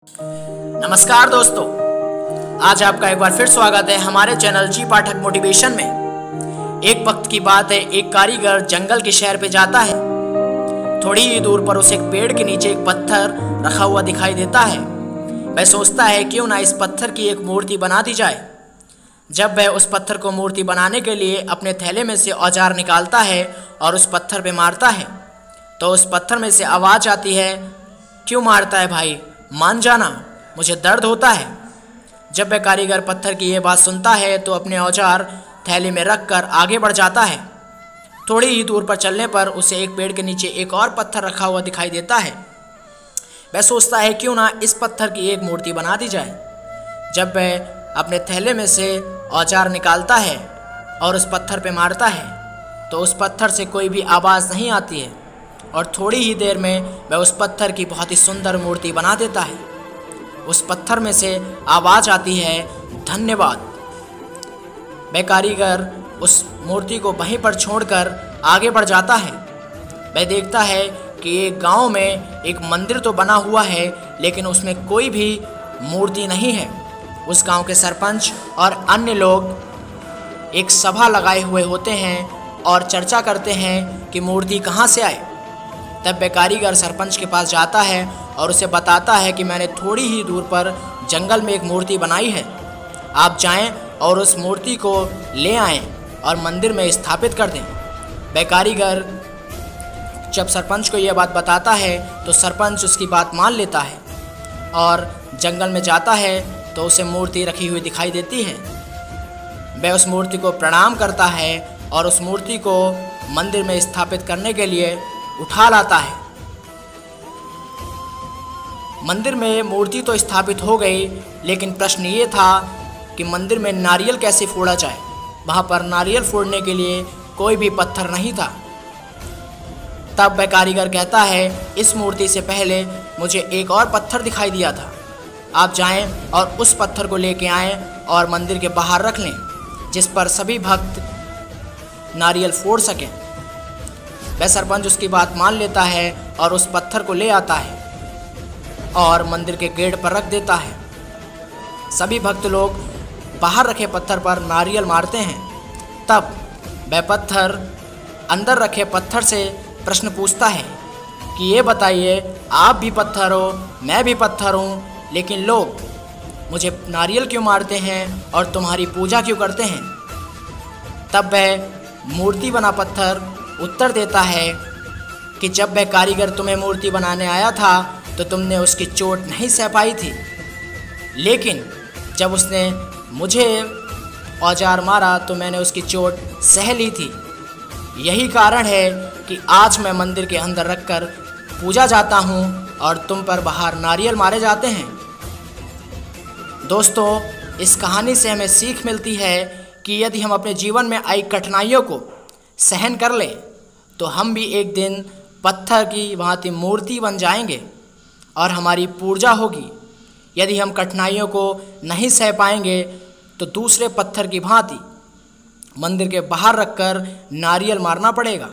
नमस्कार दोस्तों, आज आपका एक बार फिर स्वागत है हमारे चैनल जी पाठक मोटिवेशन में। एक वक्त की बात है, एक कारीगर जंगल के शहर पे जाता है। थोड़ी ही दूर पर उसे एक पेड़ के नीचे एक पत्थर रखा हुआ दिखाई देता है। वह सोचता है क्यों ना इस पत्थर की एक मूर्ति बना दी जाए। जब वह उस पत्थर को मूर्ति बनाने के लिए अपने थैले में से औजार निकालता है और उस पत्थर पे मारता है तो उस पत्थर में से आवाज़ आती है, क्यों मारता है भाई, मान जाना, मुझे दर्द होता है। जब वह कारीगर पत्थर की यह बात सुनता है तो अपने औजार थैले में रख कर आगे बढ़ जाता है। थोड़ी ही दूर पर चलने पर उसे एक पेड़ के नीचे एक और पत्थर रखा हुआ दिखाई देता है। वह सोचता है क्यों ना इस पत्थर की एक मूर्ति बना दी जाए। जब वह अपने थैले में से औजार निकालता है और उस पत्थर पे मारता है तो उस पत्थर से कोई भी आवाज़ नहीं आती है और थोड़ी ही देर में वह उस पत्थर की बहुत ही सुंदर मूर्ति बना देता है। उस पत्थर में से आवाज़ आती है, धन्यवाद। वह कारीगर उस मूर्ति को वहीं पर छोड़कर आगे बढ़ जाता है। वह देखता है कि एक गांव में एक मंदिर तो बना हुआ है लेकिन उसमें कोई भी मूर्ति नहीं है। उस गांव के सरपंच और अन्य लोग एक सभा लगाए हुए होते हैं और चर्चा करते हैं कि मूर्ति कहाँ से आए। तब वह कारीगर सरपंच के पास जाता है और उसे बताता है कि मैंने थोड़ी ही दूर पर जंगल में एक मूर्ति बनाई है, आप जाएं और उस मूर्ति को ले आएं और मंदिर में स्थापित कर दें। वह कारीगर जब सरपंच को यह बात बताता है तो सरपंच उसकी बात मान लेता है और जंगल में जाता है तो उसे मूर्ति रखी हुई दिखाई देती है। वह उस मूर्ति को प्रणाम करता है और उस मूर्ति को मंदिर में स्थापित करने के लिए उठा लाता है। मंदिर में मूर्ति तो स्थापित हो गई लेकिन प्रश्न ये था कि मंदिर में नारियल कैसे फोड़ा जाए। वहाँ पर नारियल फोड़ने के लिए कोई भी पत्थर नहीं था। तब वह कारीगर कहता है, इस मूर्ति से पहले मुझे एक और पत्थर दिखाई दिया था, आप जाएं और उस पत्थर को लेके आएं और मंदिर के बाहर रख लें जिस पर सभी भक्त नारियल फोड़ सकें। वह सरपंच उसकी बात मान लेता है और उस पत्थर को ले आता है और मंदिर के गेट पर रख देता है। सभी भक्त लोग बाहर रखे पत्थर पर नारियल मारते हैं। तब वह पत्थर अंदर रखे पत्थर से प्रश्न पूछता है कि ये बताइए, आप भी पत्थर हो, मैं भी पत्थर हूँ, लेकिन लोग मुझे नारियल क्यों मारते हैं और तुम्हारी पूजा क्यों करते हैं। तब वह मूर्ति बना पत्थर उत्तर देता है कि जब वह कारीगर तुम्हें मूर्ति बनाने आया था तो तुमने उसकी चोट नहीं सह पाई थी, लेकिन जब उसने मुझे औजार मारा तो मैंने उसकी चोट सह ली थी। यही कारण है कि आज मैं मंदिर के अंदर रखकर पूजा जाता हूँ और तुम पर बाहर नारियल मारे जाते हैं। दोस्तों, इस कहानी से हमें सीख मिलती है कि यदि हम अपने जीवन में आई कठिनाइयों को सहन कर लें तो हम भी एक दिन पत्थर की भांति मूर्ति बन जाएंगे और हमारी पूजा होगी। यदि हम कठिनाइयों को नहीं सह पाएंगे तो दूसरे पत्थर की भांति मंदिर के बाहर रखकर नारियल मारना पड़ेगा।